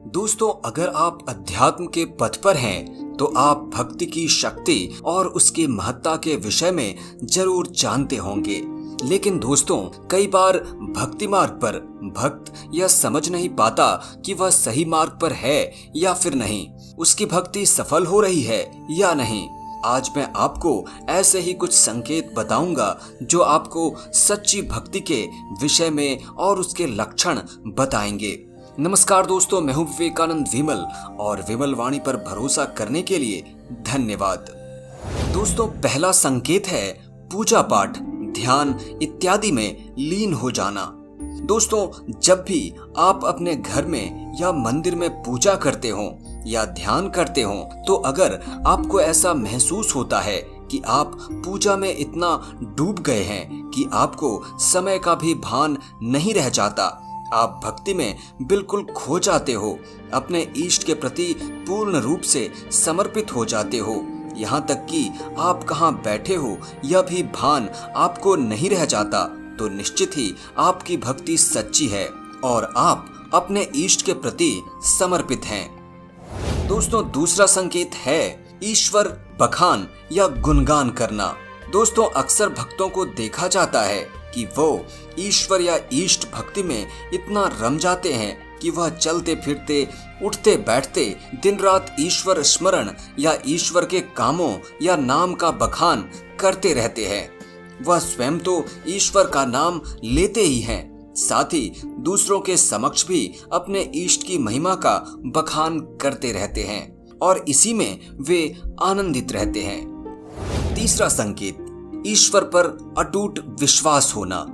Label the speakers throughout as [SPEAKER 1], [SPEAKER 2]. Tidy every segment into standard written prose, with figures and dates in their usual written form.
[SPEAKER 1] दोस्तों, अगर आप अध्यात्म के पथ पर हैं तो आप भक्ति की शक्ति और उसकी महत्ता के विषय में जरूर जानते होंगे। लेकिन दोस्तों, कई बार भक्ति मार्ग पर भक्त यह समझ नहीं पाता कि वह सही मार्ग पर है या फिर नहीं, उसकी भक्ति सफल हो रही है या नहीं। आज मैं आपको ऐसे ही कुछ संकेत बताऊंगा जो आपको सच्ची भक्ति के विषय में और उसके लक्षण बताएंगे। नमस्कार दोस्तों, मैं हूं विवेकानंद विमल और विमल वाणी पर भरोसा करने के लिए धन्यवाद। दोस्तों, पहला संकेत है पूजा पाठ, ध्यान इत्यादि में लीन हो जाना। दोस्तों, जब भी आप अपने घर में या मंदिर में पूजा करते हो या ध्यान करते हो, तो अगर आपको ऐसा महसूस होता है कि आप पूजा में इतना डूब गए हैं कि आपको समय का भी भान नहीं रह जाता, आप भक्ति में बिल्कुल खो जाते हो, अपने इष्ट के प्रति पूर्ण रूप से समर्पित हो जाते हो, यहाँ तक कि आप कहाँ बैठे हो यह भी भान आपको नहीं रह जाता, तो निश्चित ही आपकी भक्ति सच्ची है और आप अपने इष्ट के प्रति समर्पित हैं। दोस्तों, दूसरा संकेत है ईश्वर बखान या गुणगान करना। दोस्तों, अक्सर भक्तों को देखा जाता है कि वो ईश्वर या इष्ट भक्ति में इतना रम जाते हैं कि वह चलते फिरते, उठते बैठते दिन रात ईश्वर स्मरण या ईश्वर के कामों या नाम का बखान करते रहते हैं। वह स्वयं तो ईश्वर का नाम लेते ही हैं, साथ ही दूसरों के समक्ष भी अपने इष्ट की महिमा का बखान करते रहते हैं और इसी में वे आनंदित रहते हैं। तीसरा संकेत, ईश्वर पर अटूट विश्वास होना।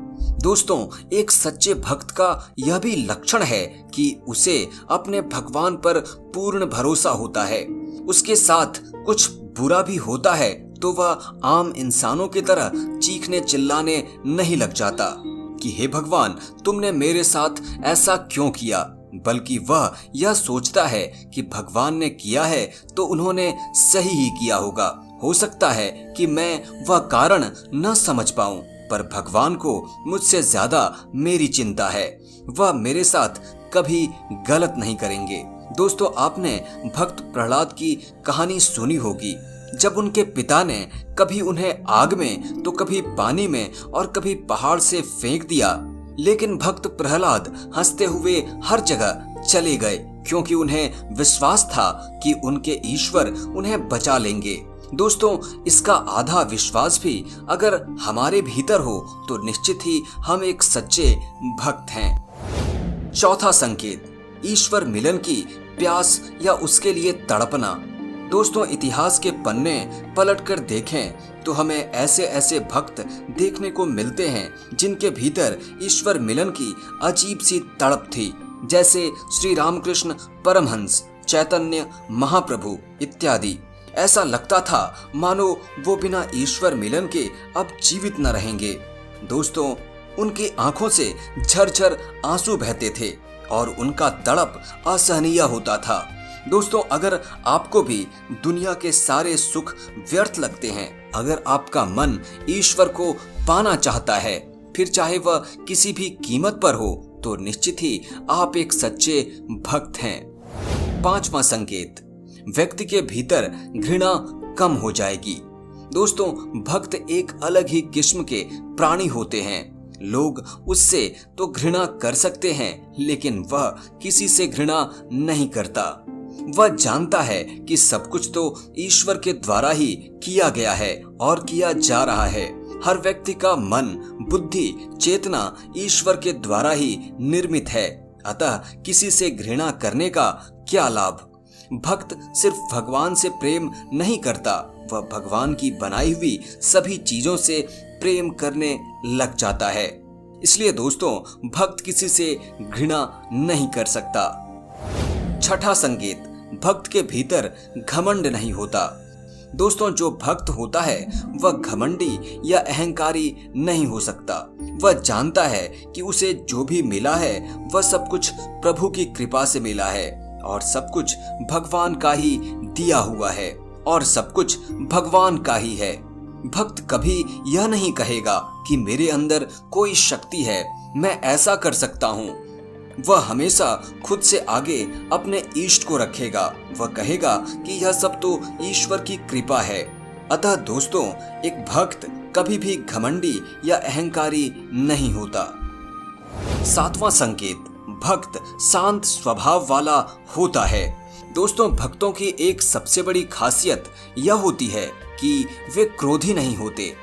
[SPEAKER 1] दोस्तों, एक सच्चे भक्त का यह भी लक्षण है कि उसे अपने भगवान पर पूर्ण भरोसा होता है। उसके साथ कुछ बुरा भी होता है तो वह आम इंसानों की तरह चीखने चिल्लाने नहीं लग जाता कि हे भगवान, तुमने मेरे साथ ऐसा क्यों किया, बल्कि वह यह सोचता है कि भगवान ने किया है तो उन्होंने सही ही किया होगा। हो सकता है कि मैं वह कारण न समझ पाऊं, पर भगवान को मुझसे ज्यादा मेरी चिंता है, वह मेरे साथ कभी गलत नहीं करेंगे। दोस्तों, आपने भक्त प्रहलाद की कहानी सुनी होगी। जब उनके पिता ने कभी उन्हें आग में तो कभी पानी में और कभी पहाड़ से फेंक दिया, लेकिन भक्त प्रहलाद हंसते हुए हर जगह चले गए, क्योंकि उन्हें विश्वास था कि उनके ईश्वर उन्हें बचा लेंगे। दोस्तों, इसका आधा विश्वास भी अगर हमारे भीतर हो तो निश्चित ही हम एक सच्चे भक्त हैं। चौथा संकेत, ईश्वर मिलन की प्यास या उसके लिए तड़पना। दोस्तों, इतिहास के पन्ने पलटकर देखें तो हमें ऐसे ऐसे भक्त देखने को मिलते हैं जिनके भीतर ईश्वर मिलन की अजीब सी तड़प थी, जैसे श्री रामकृष्ण परमहंस, चैतन्य महाप्रभु इत्यादि। ऐसा लगता था मानो वो बिना ईश्वर मिलन के अब जीवित न रहेंगे। दोस्तों, उनकी आंखों से झरझर आंसू बहते थे और उनका तड़प असहनीय होता था। दोस्तों, अगर आपको भी दुनिया के सारे सुख व्यर्थ लगते हैं, अगर आपका मन ईश्वर को पाना चाहता है, फिर चाहे वह किसी भी कीमत पर हो, तो निश्चित ही आप एक सच्चे भक्त हैं। पांचवा संकेत, व्यक्ति के भीतर घृणा कम हो जाएगी। दोस्तों, भक्त एक अलग ही किस्म के प्राणी होते हैं। लोग उससे तो घृणा कर सकते हैं, लेकिन वह किसी से घृणा नहीं करता। वह जानता है कि सब कुछ तो ईश्वर के द्वारा ही किया गया है और किया जा रहा है। हर व्यक्ति का मन, बुद्धि, चेतना ईश्वर के द्वारा ही निर्मित है, अतः किसी से घृणा करने का क्या लाभ। भक्त सिर्फ भगवान से प्रेम नहीं करता, वह भगवान की बनाई हुई सभी चीजों से प्रेम करने लग जाता है। इसलिए दोस्तों, भक्त किसी से घृणा नहीं कर सकता। छठा संकेत, भक्त के भीतर घमंड नहीं होता। दोस्तों, जो भक्त होता है वह घमंडी या अहंकारी नहीं हो सकता। वह जानता है कि उसे जो भी मिला है वह सब कुछ प्रभु की कृपा से मिला है और सब कुछ भगवान का ही दिया हुआ है और सब कुछ भगवान का ही है। भक्त कभी यह नहीं कहेगा कि मेरे अंदर कोई शक्ति है, मैं ऐसा कर सकता हूँ। वह हमेशा खुद से आगे अपने इष्ट को रखेगा। वह कहेगा कि यह सब तो ईश्वर की कृपा है। अतः दोस्तों, एक भक्त कभी भी घमंडी या अहंकारी नहीं होता। 7वां संकेत, भक्त शांत स्वभाव वाला होता है। दोस्तों, भक्तों की एक सबसे बड़ी खासियत यह होती है कि वे क्रोधी नहीं होते।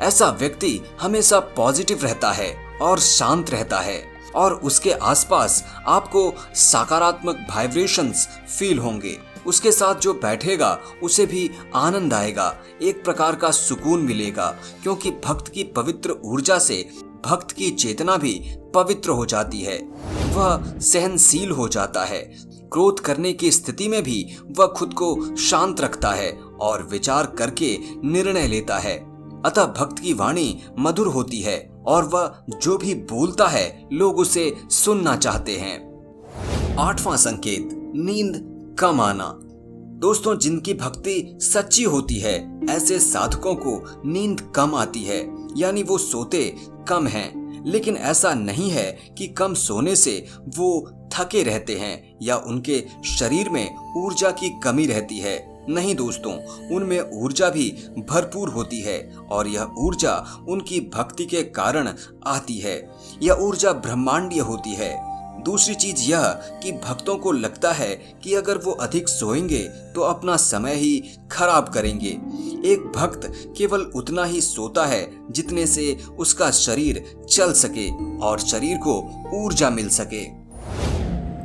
[SPEAKER 1] ऐसा व्यक्ति हमेशा पॉजिटिव रहता है और शांत रहता है और उसके आसपास आपको सकारात्मक वाइब्रेशंस फील होंगे। उसके साथ जो बैठेगा उसे भी आनंद आएगा, एक प्रकार का सुकून मिलेगा, क्योंकि भक्त की पवित्र ऊर्जा से भक्त की चेतना भी पवित्र हो जाती है। वह सहनशील हो जाता है। क्रोध करने की स्थिति में भी वह खुद को शांत रखता है और विचार करके निर्णय लेता है। अतः भक्त की वाणी मधुर होती है और वह जो भी बोलता है लोग उसे सुनना चाहते हैं। 8वां संकेत, नींद कम आना। दोस्तों, जिनकी भक्ति सच्ची होती है ऐसे साधकों को नींद कम आती है, यानी वो सोते कम हैं। लेकिन ऐसा नहीं है कि कम सोने से वो थके रहते हैं या उनके शरीर में ऊर्जा की कमी रहती है। नहीं दोस्तों, उनमें ऊर्जा भी भरपूर होती है और यह ऊर्जा उनकी भक्ति के कारण आती है। यह ऊर्जा ब्रह्मांडीय होती है। दूसरी चीज यह कि भक्तों को लगता है कि अगर वो अधिक सोएंगे तो अपना समय ही खराब करेंगे। एक भक्त केवल उतना ही सोता है जितने से उसका शरीर चल सके और शरीर को ऊर्जा मिल सके।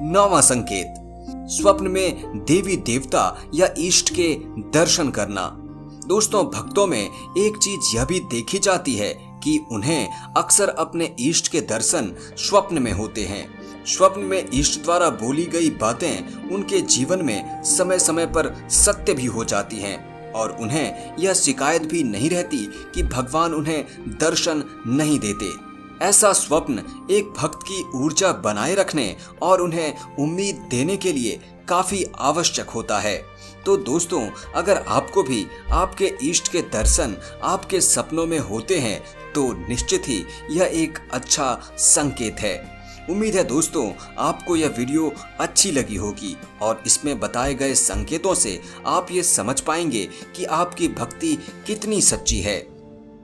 [SPEAKER 1] 9वां संकेत, स्वप्न में देवी देवता या इष्ट के दर्शन करना। दोस्तों, भक्तों में एक चीज यह भी देखी जाती है कि उन्हें अक्सर अपने इष्ट के दर्शन स्वप्न में होते हैं। स्वप्न में इष्ट द्वारा बोली गई बातें उनके जीवन में समय समय पर सत्य भी हो जाती हैं और उन्हें यह शिकायत भी नहीं रहती कि भगवान उन्हें दर्शन नहीं देते। ऐसा स्वप्न एक भक्त की ऊर्जा बनाए रखने और उन्हें उम्मीद देने के लिए काफी आवश्यक होता है। तो दोस्तों, अगर आपको भी आपके इष्ट के दर्शन आपके सपनों में होते हैं तो निश्चित ही यह एक अच्छा संकेत है। उम्मीद है दोस्तों, आपको यह वीडियो अच्छी लगी होगी और इसमें बताए गए संकेतों से आप ये समझ पाएंगे कि आपकी भक्ति कितनी सच्ची है।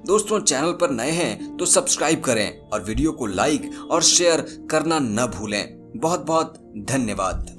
[SPEAKER 1] दोस्तों, चैनल पर नए हैं तो सब्सक्राइब करें और वीडियो को लाइक और शेयर करना न भूलें। बहुत बहुत धन्यवाद।